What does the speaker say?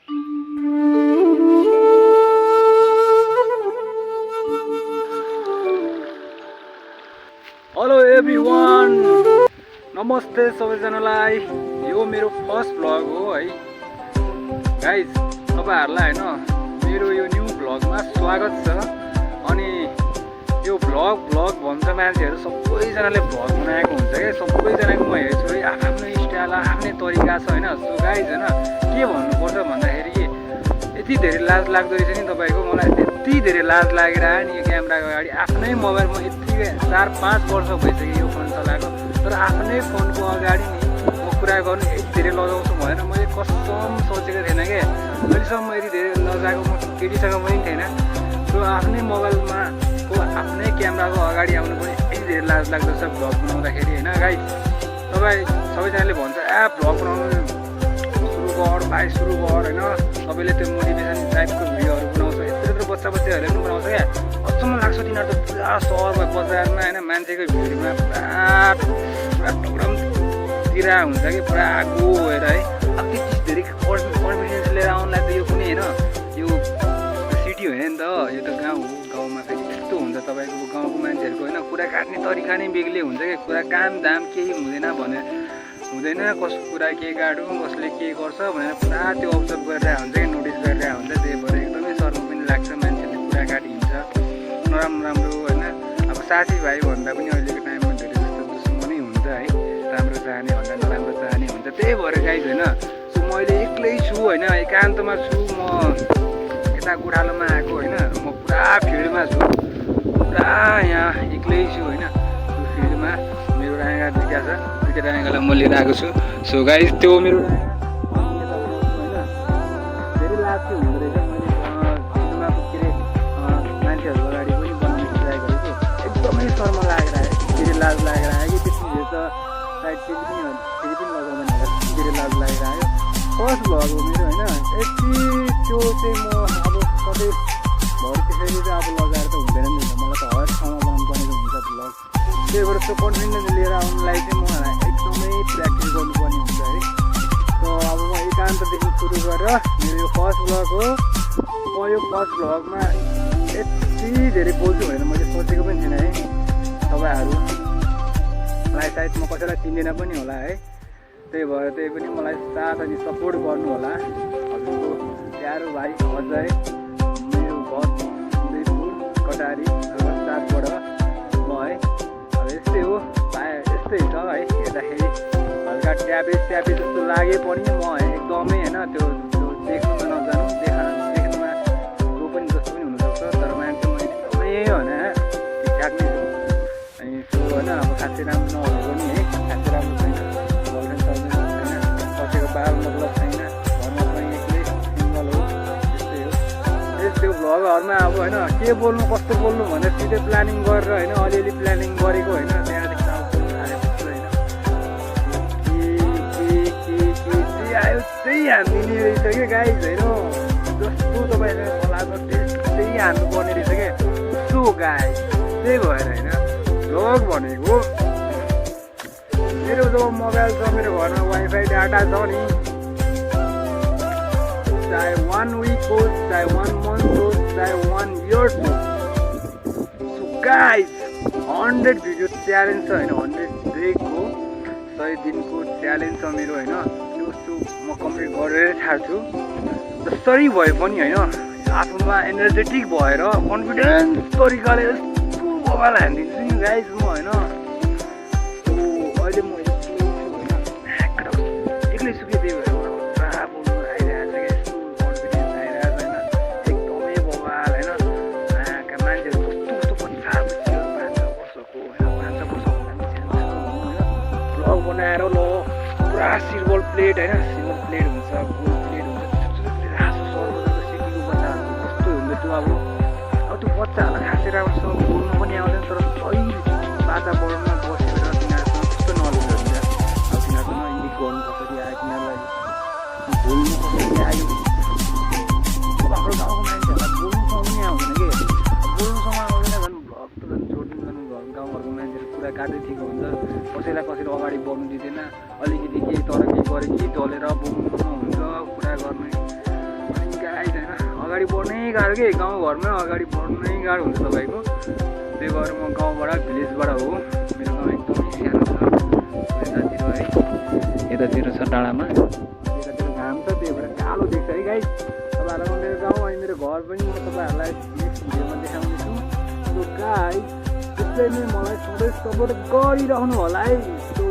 Hello everyone, नमस्ते सबैजनालाई। यो मेरो फर्स्ट भ्लग हो है गाइज। तपाईहरुलाई हैन मेरो यो न्यू भ्लगमा स्वागत छ। अनि यो भ्लग भन्छ मान्छेहरु, सबैजनाले भ्लग बनाएको हुन्छ के। सबैजनाको म हेर्छु है, आफ्नो स्टाइल आफ्नै तरिका छ हैन। सो गाइज हैन के भन्नुपर्छ भन्दाखेरि यति धेरै लाज लाग्दो रहेछ नि तपाईको। मलाई यति धेरै लाज लागेर आयो नि यो क्यामेराको अगाडि। आफ्नै मोबाइलमा यति 4-5 वर्ष भइसक्यो यो फोन चलाएको, तर आफ्नै फोनको अगाडि नि म कुरा गर्नु यति धेरै लजाउँछु भनेर मैले कसम सोचेको थिएन के। अहिलेसम्म यति धेरै लजाएको म केटीसँग पनि थिएन। सो आफ्नै मोबाइलमा आफ्नै क्यामेराको अगाडि आउनु पनि यति धेरै लाज लाग्दो छ भ्लग बनाउँदाखेरि हैन गाइज। तपाईँ सबैजनाले भन्छ भ्लग बनाउनु सुरु गर भाइ, सुरु गर हैन। सबैले त्यो मोटिभेसन टाइपको भिडियोहरू बनाउँछ, यत्रो बच्चाहरूले पनि बनाउँछ क्या। अचम्म लाग्छ तिनीहरू त पुरा सहरमा बजारमा हैन मान्छेको भिडमा पुरा प्रोग्रामतिर हुन्छ कि पुरा आगो भएर है। अब त्यति धेरै कन्फिडेन्स लिएर आउनलाई त यो कुनै हैन, यो सिटी होइन नि त, यो त गाउँ हो। गाउँमा फेरि यस्तो हुन्छ तपाईँको गाउँको मान्छेहरूको होइन कुरा काट्ने तरिका नै बेग्लै हुन्छ कि। कुरा काम दाम केही हुँदैन कसको कुरा के काटौँ कसले के गर्छ भनेर पुरा त्यो अब्जर्भ गरेर हुन्छ कि, नोटिस गरेर हुन्छ। त्यही भएर एकदमै शर्म पनि लाग्छ मान्छेले कुरा काटिन्छ नराम्रो होइन। अब साथीभाइ भन्दा पनि अहिलेको टाइममा धेरै जस्तो दुश्मनै हुन्छ है, राम्रो चाहने भन्दा नराम्रो चाहने हुन्छ। त्यही भएर गाइज होइन। सो मैले एक्लै छु होइन, एकान्तमा छु म, यता गोठालोमा आएको होइन। म पुरा फिल्डमा छु, पुरा यहाँ एक्लै छु होइन। त्यो फिल्डमा मेरो राँगा दुईवटा छ, दुईवटा राँगालाई म लिएर आएको छु। सो गाइज त्यो मेरो होइन धेरै लाज चाहिँ हुँदो रहेछ। मैले फिल्डमा के अरे मान्छेहरूको अगाडि पनि बनाउनु ट्राई गरेको, एकदमै शर्म लागेर आयो, धेरै लाज लागेर आयो कि। त्यति धेरै त सायद फेरि पनि लगाउँदैन होला, त्यति धेरै लाज लागेर आयो। फर्स्ट भ्लग हो मेरो होइन। यति त्यो चाहिँ म अब सधैँ भरि त्यसरी चाहिँ अब लगाएर त हुँदैन नि त, मलाई त हरेक ठाउँमा बनाउनु पर्ने हुन्छ भ्लग। त्यही भएर त्यो कन्फिडेन्स लिएर आउनुलाई चाहिँ मलाई एकदमै प्र्याक्टिस गर्नुपर्ने हुन्छ है। त अब म एकान्तदेखि सुरु गरेर मेरो यो फर्स्ट भ्लग हो। म यो फर्स्ट भ्लगमा यति धेरै बोल्छु भनेर मैले सोचेको पनि थिएन है। तपाईँहरूलाई सायद म कसैलाई चिन्दैन पनि होला है। त्यही भएर त्यही पनि मलाई साथ अनि सपोर्ट गर्नु होला। हजुरको प्यारो भाइ अजय, मेरो घर उदयपुर कटारी साथबाट म है। अब यस्तै हो भाइ, यस्तै छ है। हेर्दाखेरि हल्का ट्याबे जस्तो लागे पनि म एकदमै होइन त्यो देख्नुमा नजानु, देख्नुमा जो पनि जस्तो पनि हुनसक्छ, तर मान्छे म एकदमै होइन ठिकठाक नै छु। अनि सो होइन अब खासै राम्रो नभए पनि है, खासै राम्रो छैन, गर्लफ्रेन्ड छैन, कसैको बाल मतलब छैन, घरमा पनि एक्लै सिङ्गल हो। त्यस्तै हो। त्यो भ्लगहरूमा अब होइन के बोल्नु कस्तो बोल्नु भनेर सिधै प्लानिङ गरेर होइन, अलिअलि प्लानिङ गरेको होइन। त्यहाँदेखि अब होइन के आयो त्यही हानिदिने रहेछ क्या गाइज होइन। जस्तो तपाईँले बोलाएको त्यस्तै हान्नुपर्ने रहेछ क्या सो गाइज। त्यही भएर होइन भ्लग भनेको मेरो जब मोबाइल छ, मेरो घरमा वाइफाई डाटा छ नि, चाहे 1 विक होस्, चाहे 1 मन्थ होस्, चाहे 1 इयर्स होस्। सो गाइज 100 भिडियो च्यालेन्ज छ होइन, 100 डेको 100 दिनको च्यालेन्ज छ मेरो होइन। त्यो म कम्प्लिट गरेर छाड्छु जसरी भए पनि होइन। आफूमा एनर्जेटिक भएर कन्फिडेन्स तरिकाले यस्तो बवाल हानिदिन्छु नि गाइज म होइन। अहिले म एक्लै छु कि, त्यही भएर पुरा बोल्नु आइरहेको छ क्या, यस्तो कन्फिडेन्स आइरहेको छ होइन। एकदमै बवाल होइन। मान्छेहरू कस्तो पनि 4 वर्षको होइन, 5 वर्षको मान्छे होइन। भ्लग बनाएर ल पुरा सिल्भर प्लेट होइन, सिल्भर प्लेट हुन्छ, गोल्ड प्लेट हुन्छ, रासो सर्वजना सिटीको बच्चाहरूको कस्तो हुन्छ त्यो। अब त्यो बच्चाहरूलाई खासै राम्रोसँग बोल्नु पनि आउँदैन, तर सही वातावरणमा बसेर तिनीहरूसँग कस्तो नलेज हुन्छ। अब तिनीहरूसँग इन्डिक गर्नु कसरी आयो, तिनीहरूलाई बोल्नु कसरी आयो। हाम्रो गाउँको मान्छेहरूलाई बोल्नुसँग पनि आउँदैन कि, बोल्नुसँग आउँदैन भने भ्लग त झन् छोडिदिनु। गाउँघरको मान्छेहरू कुरा काट्दै ठिक हुन्छ, कसैलाई कसरी अगाडि बढ्नु दिँदैन। अलिकति केही तर केही गरे कि डलेर बोल्नु हुन्छ, कुरा गर्ने अगाडि बढ्नै गाह्रो के गाउँघरमै अगाडि बढ्नै गाह्रो हुन्छ तपाईँको। त्यही भएर म गाउँबाट भिलेजबाट हो, मेरो गाउँ एकदमै सानो छ यतातिर है, यतातिर छ डाँडामा, यतातिर घाम छ त्यही भएर कालो देख्छ है गाइस। तपाईँहरूलाई मेरो गाउँ अनि मेरो घर पनि म तपाईँहरूलाई नेक्स्ट भिडियोमा देखाउनेछु। सो गाइस त्यसैले मलाई सधैँ सपोर्ट गरिरहनु होला है। सो